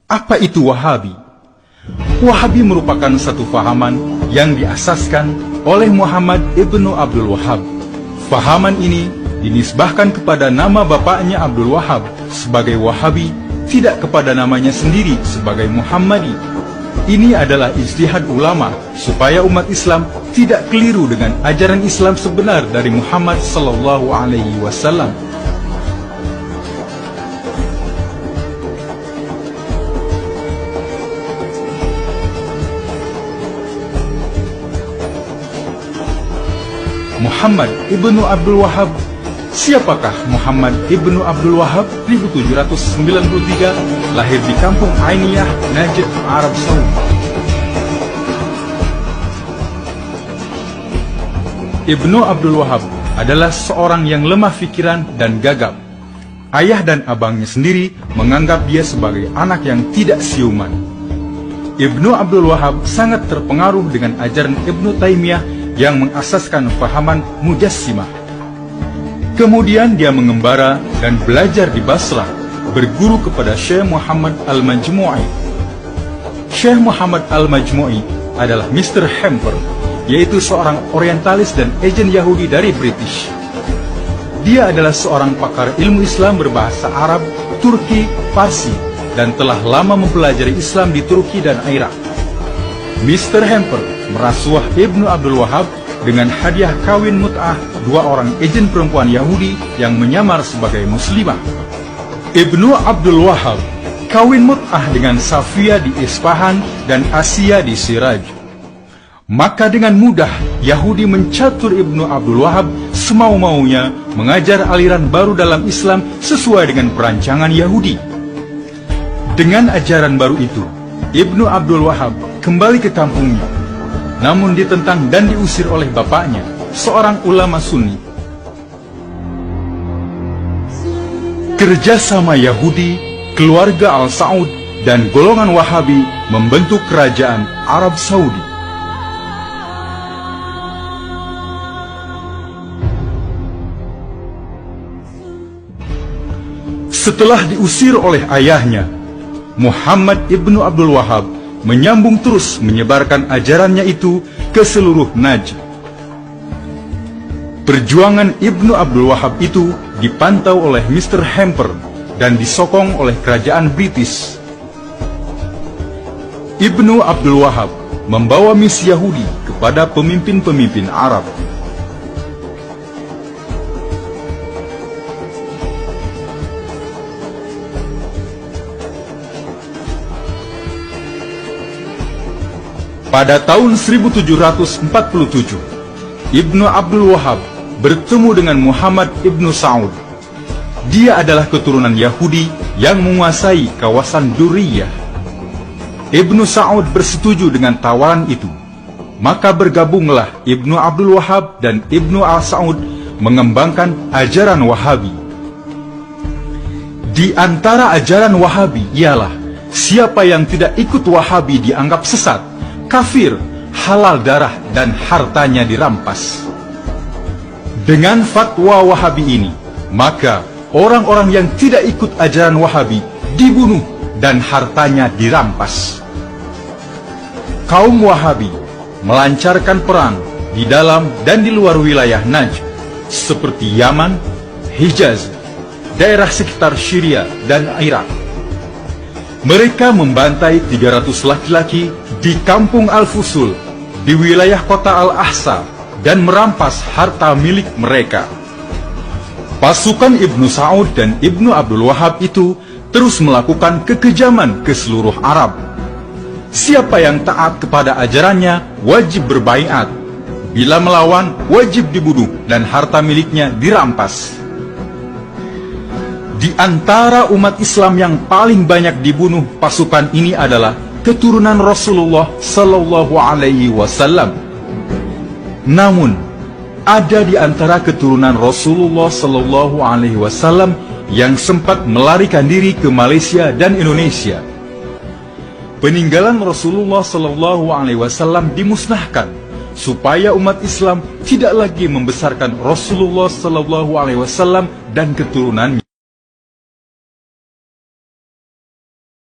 Apa itu Wahabi? Wahabi merupakan satu fahaman yang diasaskan oleh Muhammad ibnu Abdul Wahab. Fahaman ini dinisbahkan kepada nama bapaknya Abdul Wahab sebagai Wahabi, tidak kepada namanya sendiri sebagai Muhammadi. Ini adalah ijtihad ulama supaya umat Islam tidak keliru dengan ajaran Islam sebenar dari Muhammad sallallahu alaihi wasallam. Muhammad ibnu Abdul Wahab. Siapakah Muhammad ibnu Abdul Wahab? 1793, lahir di kampung Ainiyah, Najd, Arab Saudi. Ibnu Abdul Wahab adalah seorang yang lemah pikiran dan gagap. Ayah dan abangnya sendiri menganggap dia sebagai anak yang tidak siuman. Ibnu Abdul Wahab sangat terpengaruh dengan ajaran Ibnu Taimiyah yang mengasaskan fahaman Mujassimah. Kemudian dia mengembara dan belajar di Basrah, berguru kepada Syekh Muhammad Al-Majmu'i. Syekh Muhammad Al-Majmu'i adalah Mr. Hamper, yaitu seorang orientalis dan agen Yahudi dari British. Dia adalah seorang pakar ilmu Islam berbahasa Arab, Turki, Parsi, dan telah lama mempelajari Islam di Turki dan Irak. Mr. Hamper merasuah Ibnu Abdul Wahab dengan hadiah kawin mut'ah dua orang agen perempuan Yahudi yang menyamar sebagai muslimah. Ibnu Abdul Wahab kawin mut'ah dengan Safia di Isfahan dan Asia di Siraj. Maka dengan mudah Yahudi mencatur Ibnu Abdul Wahab semau-maunya mengajar aliran baru dalam Islam sesuai dengan perancangan Yahudi. Dengan ajaran baru itu, Ibnu Abdul Wahab kembali ke kampungnya, namun ditentang dan diusir oleh bapaknya, seorang ulama Sunni. Kerjasama Yahudi, keluarga Al-Saud, dan golongan Wahabi membentuk kerajaan Arab Saudi. Setelah diusir oleh ayahnya, Muhammad ibnu Abdul Wahab menyambung terus menyebarkan ajarannya itu ke seluruh Najd. Perjuangan Ibnu Abdul Wahab itu dipantau oleh Mr. Hamper dan disokong oleh kerajaan British. Ibnu Abdul Wahab membawa misi Yahudi kepada pemimpin-pemimpin Arab. Pada tahun 1747, Ibnu Abdul Wahab bertemu dengan Muhammad ibnu Saud. Dia adalah keturunan Yahudi yang menguasai kawasan Duriyah. Ibnu Saud bersetuju dengan tawaran itu. Maka bergabunglah Ibnu Abdul Wahab dan Ibnu Al-Saud mengembangkan ajaran Wahabi. Di antara ajaran Wahabi ialah siapa yang tidak ikut Wahabi dianggap sesat, kafir, halal darah, dan hartanya dirampas. Dengan fatwa Wahabi ini, maka orang-orang yang tidak ikut ajaran Wahabi dibunuh dan hartanya dirampas. Kaum Wahabi melancarkan perang di dalam dan di luar wilayah Najd, seperti Yaman, Hijaz, daerah sekitar Syria, dan Irak. Mereka membantai 300 laki-laki di kampung Al-Fusul, di wilayah kota Al-Ahsa, dan merampas harta milik mereka. Pasukan Ibnu Saud dan Ibnu Abdul Wahab itu terus melakukan kekejaman ke seluruh Arab. Siapa yang taat kepada ajarannya wajib berbaiat. Bila melawan, wajib dibunuh dan harta miliknya dirampas. Di antara umat Islam yang paling banyak dibunuh pasukan ini adalah keturunan Rasulullah sallallahu alaihi wasallam. Namun, ada di antara keturunan Rasulullah sallallahu alaihi wasallam yang sempat melarikan diri ke Malaysia dan Indonesia. Peninggalan Rasulullah sallallahu alaihi wasallam dimusnahkan supaya umat Islam tidak lagi membesarkan Rasulullah sallallahu alaihi wasallam dan keturunannya.